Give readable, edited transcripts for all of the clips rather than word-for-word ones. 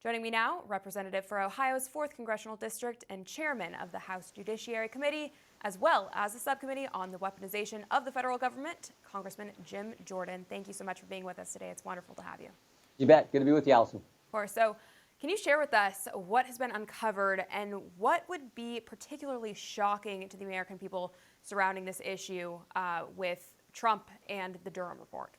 Joining me now, Representative for Ohio's 4th Congressional District and Chairman of the House Judiciary Committee, as well as the subcommittee on the weaponization of the federal government, Congressman Jim Jordan. Thank you so much for being with us today. It's wonderful to have you. You bet. Good to be with you, Allison. Of course. So can you share with us what has been uncovered and what would be particularly shocking to the American people surrounding this issue with Trump and the Durham report?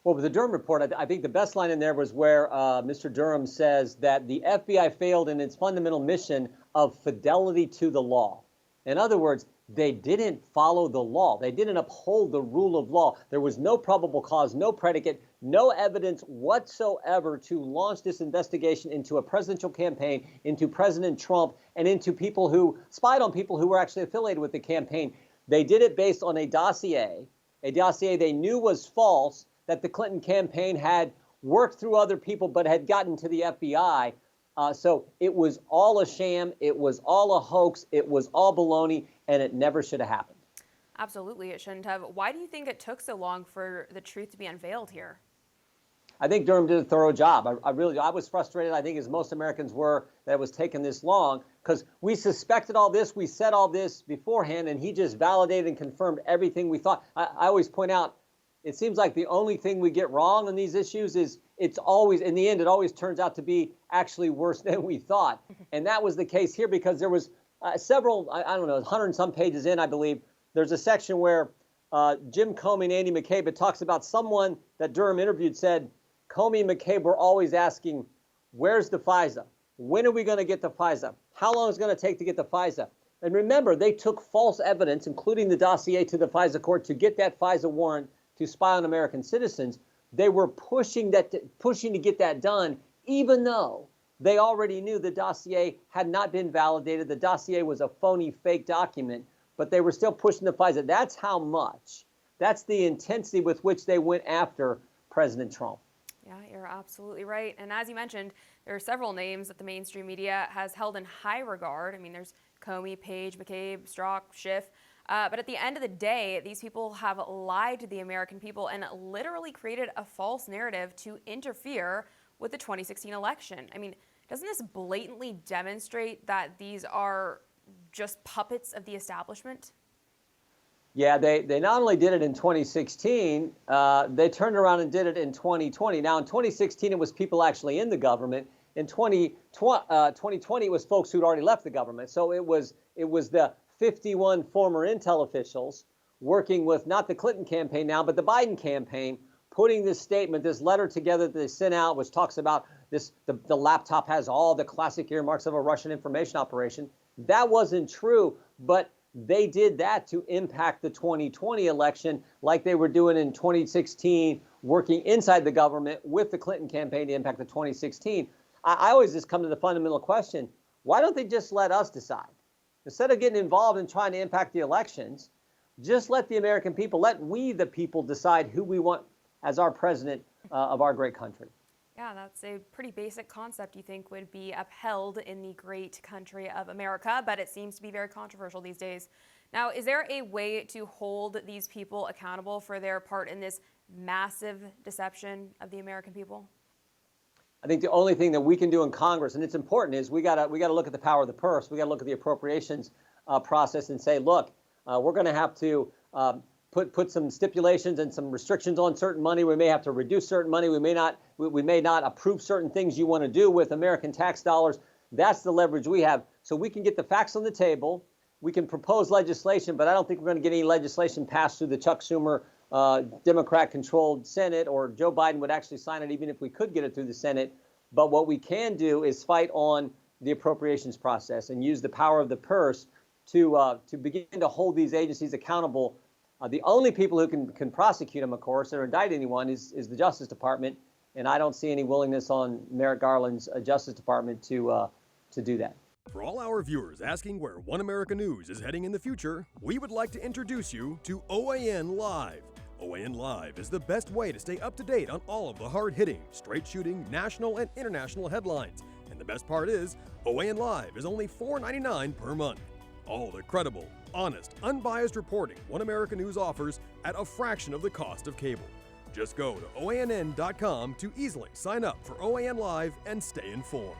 Well, with the Durham report, I think the best line in there was where Mr. Durham says that the FBI failed in its fundamental mission of fidelity to the law. In other words, they didn't follow the law. They didn't uphold the rule of law. There was no probable cause, no predicate, no evidence whatsoever to launch this investigation into a presidential campaign, into President Trump, and into people who spied on people who were actually affiliated with the campaign. They did it based on a dossier they knew was false, that the Clinton campaign had worked through other people but had gotten to the FBI. So it was all a sham, it was all a hoax, it was all baloney, and it never should have happened. Absolutely, it shouldn't have. Why do you think it took so long for the truth to be unveiled here? I think Durham did a thorough job. I was frustrated, I think, as most Americans were, that it was taking this long, because we suspected all this, we said all this beforehand, and he just validated and confirmed everything we thought. I always point out, it seems like the only thing we get wrong on these issues is it's always, in the end, it always turns out to be actually worse than we thought. And that was the case here because there was several, I don't know, 100 and some pages in, I believe, there's a section where Jim Comey and Andy McCabe, it talks about someone that Durham interviewed said, Comey and McCabe were always asking, where's the FISA? When are we going to get the FISA? How long is it going to take to get the FISA? And remember, they took false evidence, including the dossier, to the FISA court to get that FISA warrant to spy on American citizens. They were pushing to get that done, even though they already knew the dossier had not been validated. The dossier was a phony, fake document, but they were still pushing the FISA. That's how much. That's the intensity with which they went after President Trump. Yeah, you're absolutely right. And as you mentioned, there are several names that the mainstream media has held in high regard. I mean, there's Comey, Page, McCabe, Strzok, Schiff. But at the end of the day, these people have lied to the American people and literally created a false narrative to interfere with the 2016 election. I mean, doesn't this blatantly demonstrate that these are just puppets of the establishment? Yeah, they not only did it in 2016, they turned around and did it in 2020. Now, in 2016, it was people actually in the government. In 2020, it was folks who'd already left the government. So it was the 51 former intel officials working with not the Clinton campaign now, but the Biden campaign, putting this statement, this letter together that they sent out, which talks about this, the laptop has all the classic earmarks of a Russian information operation. That wasn't true, but they did that to impact the 2020 election like they were doing in 2016, working inside the government with the Clinton campaign to impact the 2016. I always just come to the fundamental question, why don't they just let us decide? Instead of getting involved in trying to impact the elections, just let the American people, let we the people decide who we want as our president of our great country. Yeah, that's a pretty basic concept you think would be upheld in the great country of America, but it seems to be very controversial these days. Now, is there a way to hold these people accountable for their part in this massive deception of the American people? I think the only thing that we can do in Congress, and it's important, is we got to look at the power of the purse. We got to look at the appropriations process and say, look, we're going to have to put some stipulations and some restrictions on certain money. We may have to reduce certain money. We may not approve certain things you want to do with American tax dollars. That's the leverage we have. So we can get the facts on the table. We can propose legislation, but I don't think we're going to get any legislation passed through the Chuck Schumer Democrat-controlled Senate, or Joe Biden would actually sign it even if we could get it through the Senate. But what we can do is fight on the appropriations process and use the power of the purse to begin to hold these agencies accountable. The only people who can prosecute them, of course, or indict anyone is the Justice Department, and I don't see any willingness on Merrick Garland's Justice Department to do that. For all our viewers asking where One America News is heading in the future, we would like to introduce you to OAN Live. OAN Live is the best way to stay up to date on all of the hard-hitting, straight-shooting, national and international headlines. And the best part is, OAN Live is only $4.99 per month. All the credible, honest, unbiased reporting One America News offers at a fraction of the cost of cable. Just go to OANN.com to easily sign up for OAN Live and stay informed.